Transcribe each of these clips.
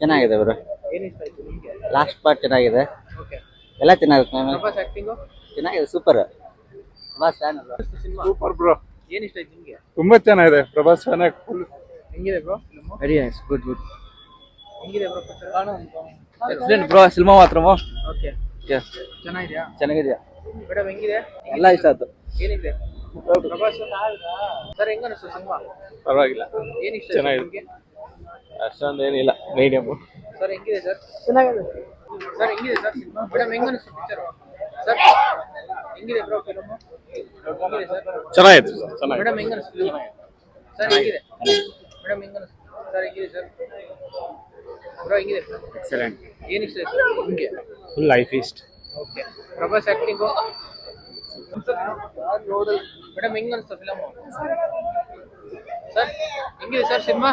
ಚೆನ್ನಾಗಿದೆ ಬ್ರೋ. ಏನ್ ಇಷ್ಟ ಆಯ್ತು ನಿಮ್ಗೆ? ಲಾಸ್ಟ್ ಪಾರ್ಟ್ ಚೆನ್ನಾಗಿದೆ. ಓಕೆ. ಎಲ್ಲ ಚೆನ್ನಾಗಿದೆ. ಪ್ರಭಾಸ್ ಆಕ್ಟಿಂಗ್ ಚೆನ್ನಾಗಿದೆ, ಸೂಪರ್. ಬಾಸ್ ಫ್ಯಾನ್ ಅಲ್ವಾ? ಸಿನಿಮಾ ಸೂಪರ್ ಬ್ರೋ, ಏನ್ ಇಷ್ಟ ಆಯ್ತು ನಿಮ್ಗೆ? ತುಂಬಾ ಚೆನ್ನಾಗಿದೆ. Prabhas fan full. ಹೆಂಗಿದೆ bro? Very nice, good good. ಹೆಂಗಿದೆ ಬ್ರೋ? ಎಕ್ಸಲೆಂಟ್ ಬ್ರೋ, ಸಿನಿಮಾ ಮಾತ್ರ ಓಕೆ. ಚೆನ್ನಾಗಿದ್ಯಾ? ಚೆನ್ನಾಗಿದೆಯಾ? ಮೇಡಮ್ ಹೆಂಗಿದೆ? ಎಲ್ಲ ಇಷ್ಟ ಆಯ್ತು. ಏನಿದೆ ಪ್ರಭಾಸ್ ಸರ್ ಹೆಂಗ ಅನಿಸ್ತು ಸಿನಿಮಾ? ಪರವಾಗಿಲ್ಲ, ಏನ್ ಇಷ್ಟ ಚೆನ್ನಾಗಿದೆ. ನಿಮ್ಗೆ? ಅಷ್ಟೊಂದು ಏನಿಲ್ಲ, ಮೀಡಿಯಮ್. ಸರ್ ಹೆಂಗಿದೆ ಸರ್? ಚೆನ್ನಾಗಿದೆ. ಸರ್ ಹೆಂಗಿದೆ ಸರ್ ಸಿನಿಮಾ? ಮೇಡಮ್ ಹೆಂಗ ಅನಿಸ್ತು ಪಿಕ್ಚರ್? ಸರ್ ಹೆಂಗಿದೆ ಬ್ರೋ ಫಿಲ್ಮ್? ಹೆಂಗಿದೆ ಸರ್? ಚೆನ್ನಾಗಿದೆ ಚೆನ್ನಾಗಿದೆ. ಮೇಡಮ್ ಹೆಂಗ ಅನಿಸ್ತು? ಸರ್ ಹೆಂಗಿದೆ? ಮೇಡಮ್ ಹೆಂಗ ಅನಿಸ್ತು? ಸರ್ ಹೆಂಗಿದೆ ಸರ್? ಬ್ರೋ ಹೆಂಗಿದೆ? ಎಕ್ಸಲೆಂಟ್. ಏನ್ ಇಷ್ಟ ಆಯ್ತು ನಿಮ್ಗೆ? ಫುಲ್ ಲೈಫ್ ಇಸ್ಟ್. ಓಕೆ. ಪ್ರಭಾಸ್ ಆಕ್ಟಿಂಗ್ ಮೇಡಮ್ ಹೆಂಗ ಅನಿಸ್ತು ಫಿಲಮ್? ಸರ್ ಹೆಂಗಿದೆ ಸರ್ ಸಿನಿಮಾ?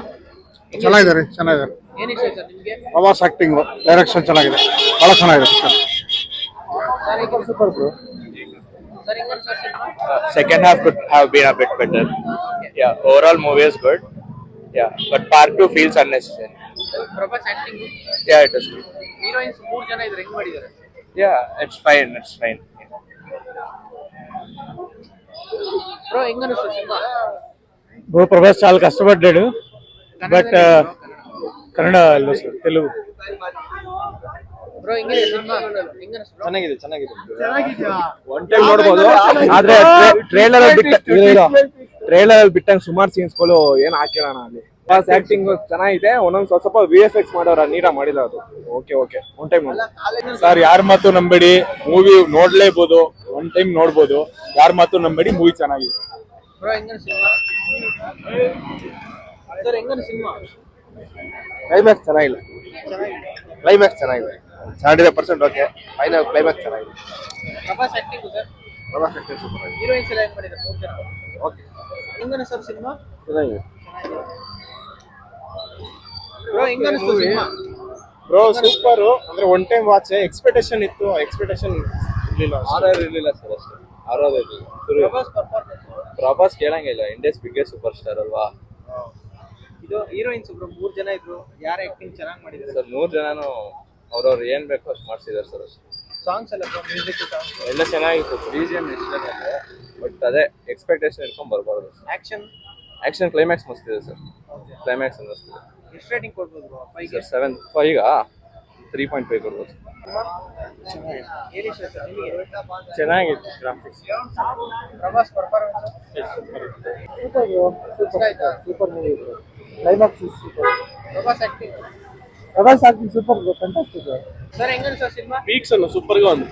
ಚೆನ್ನಾಗಿದೆ ರೀ, ಚೆನ್ನಾಗಿದೆ. ಏನ್ ಇಷ್ಟ ಆಯ್ತು ಸರ್ ನಿಮ್ಗೆ? ಪ್ರಭಾಸ್ ಆಕ್ಟಿಂಗ್, ಡೈರೆಕ್ಷನ್ ಚೆನ್ನಾಗಿದೆ, ಬಹಳ ಚೆನ್ನಾಗಿದೆ. ಸರ್ ಹೆಂಗಿದೆ? Super bro. ಸರ್ ಹೆಂಗ ಅನಿಸ್ತು cinema? Second half could have been a bit better. Yeah, overall movie is good. Yeah, but part 2 feels unnecessary. Prabhas acting Yeah, it is good. Heroines 3 ಜನ ಇದ್ರೆ ಹೆಂಗ್ ಮಾಡಿದ್ದಾರೆ? Yeah, it's fine. It's fine. Bro ಹೆಂಗ ಅನಿಸ್ತು cinema? Bro Prabhas చాలా కష్టపడ్డాడు, but Kannada ಅಲ್ಲ sir, Telugu. Bro ಹೆಂಗಿದೆ ಸಿನಿಮಾ? ಹೆಂಗ ಅನಿಸ್ತು ಬ್ರೋ? ಚೆನ್ನಾಗಿದೆ, ಚೆನ್ನಾಗಿದೆ. One time ನೋಡಬಹುದು, ಆದ್ರೆ ಟ್ರೇಲರ್ ಬಿಟ್ಟಂಗೆ ಸುಮಾರು ಸೀನ್ಸ್ಗಳು ಏನು ಹಾಕಿರೋಣ ಅಲ್ಲಿ. ಪ್ರಭಾಸ್ ಆಕ್ಟಿಂಗ್ ಚೆನ್ನಾಗಿದೆ, ಒಂದೊಂದು ಸ್ವಲ್ಪ VFX ಮಾಡೋರ ನೀಟಾಗಿ ಮಾಡಿಲ್ಲ ಅದು. ಓಕೆ ಓಕೆ, ಒನ್ ಟೈಮ್ ನೋಡಿ ಸರ್. ಯಾರ ಮಾತು ನಂಬೇಡಿ, ಮೂವಿ ನೋಡ್ಲೇಬಹುದು, ಒನ್ ಟೈಮ್ ನೋಡ್ಬೋದು. ಯಾರ ಮಾತು ನಂಬೇಡಿ, ಮೂವಿ ಚೆನ್ನಾಗಿದೆ. ಬ್ರೋ ಹೆಂಗ ಅನಿಸ್ತು ಸಿನಿಮಾ? ಸರ್ ಹೆಂಗ ಅನಿಸ್ತು ಸಿನಿಮಾ? ಕ್ಲೈಮ್ಯಾಕ್ಸ್ ಚೆನ್ನಾಗಿಲ್ಲ. ಕ್ಲೈಮ್ಯಾಕ್ಸ್ ಚೆನ್ನಾಗಿದೆ, 75% ಓಕೆ. ಫೈನಲ್ ಕ್ಲೈಮ್ಯಾಕ್ಸ್ ಚೆನ್ನಾಗಿದೆ. Prabhas acting sir? Prabhas acting super ಆಗಿದೆ. ಹೀರೋಯಿನ್ಸ್ ಎಲ್ಲ ಹೆಂಗ್ ಮಾಡಿದ್ದಾರೆ 3 ಜನ? ಓಕೆ, ಹೆಂಗ ಅನಿಸ್ತು ಸಿನಿಮಾ? ಚೆನ್ನಾಗಿದೆ. ಬ್ರೋ ಹೆಂಗ ಅನಿಸ್ತು ಸಿನಿಮಾ? Bro super. ಅಂದ್ರೆ ಒನ್ ಟೈಮ್ ವಾಚ್. ಎಕ್ಸ್ಪೆಕ್ಟೇಷನ್ ಇತ್ತು, ಎಕ್ಸ್ಪೆಕ್ಟೇಷನ್ ಇರ್ಲಿಲ್ಲ. ಇರಲಿಲ್ಲ ಸರ್, ಅಷ್ಟೇ. ಆರ್ ಇರಲಿಲ್ಲ. ಪ್ರಭಾಸ್ ಪರ್ಫಾರ್ಮೆನ್ಸ್ ಪ್ರಭಾಸ್ ಕೇಳಂಗಿಲ್ಲ, ಇಂಡಿಯಾಸ್ ಬಿಗ್ಗೆಸ್ಟ್ ಸೂಪರ್ ಸ್ಟಾರ್ ಅಲ್ವಾ. ಇದು ಹೀರೋಯಿನ್ಸ್ ಬ್ರೋ 3 ಜನ ಇದ್ರು, ಯಾರ ಆಕ್ಟಿಂಗ್ ಚೆನ್ನಾಗಿ ಮಾಡಿದ್ದಾರೆ? ಸರ್ 3 ಜನನು ಅವ್ರವ್ರು ಏನ್ ಬೇಕೋ ಅಷ್ಟು ಮಾಡ್ಸಿದಾರೆ ಸರ್, ಅಷ್ಟೇ. ಸಾಂಗ್ಸ್ ಎಲ್ಲ ಬ್ರೋ, ಮ್ಯೂಸಿಕ್ ಸಾಂಗ್ಸ್ ಎಲ್ಲ ಚೆನ್ನಾಗಿತ್ತು, BGM ಇಷ್ಟ ಇದೆ. ಬಟ್ ಅದೇ ಎಕ್ಸ್ಪೆಕ್ಟೇಷನ್ ಇಟ್ಕೊಂಡ್ ಬರ್ಬಾರ್ದು. ಆಕ್ಷನ್ ಆಕ್ಷನ್ ಕ್ಲೈಮ್ಯಾಕ್ಸ್ ಮಸ್ತ್ ಇದೆ ಸರ್. ಕ್ಲೈಮ್ಯಾಕ್ಸ್ ಅನ್ನಿಸ್ತಿದೆ. ಎಷ್ಟು ರೇಟಿಂಗ್ ಕೊಡ್ಬೋದು ಬ್ರೋ? 5 ಗೆ 7 ಈಗ 3.5 ಕೊಡ್ಬೋದು. ಏನ್ ಇಷ್ಟ ಸರ್ ನಿಮಗೆ? ಚೆನ್ನಾಗಿತ್ತು graphics. Prabhas performance super bro, ಇಷ್ಟ ಆಯ್ತಾ? Super movie bro. Climax super. Prabhas acting Prabhas acting super bro, fantastic. Sir ಹೆಂಗ ಅನಿಸ್ತು ಸಿನಿಮಾ? ಪೀಕ್ಸ್ ಅಲ್ಲ, ಸೂಪರ್ గా ఉంది.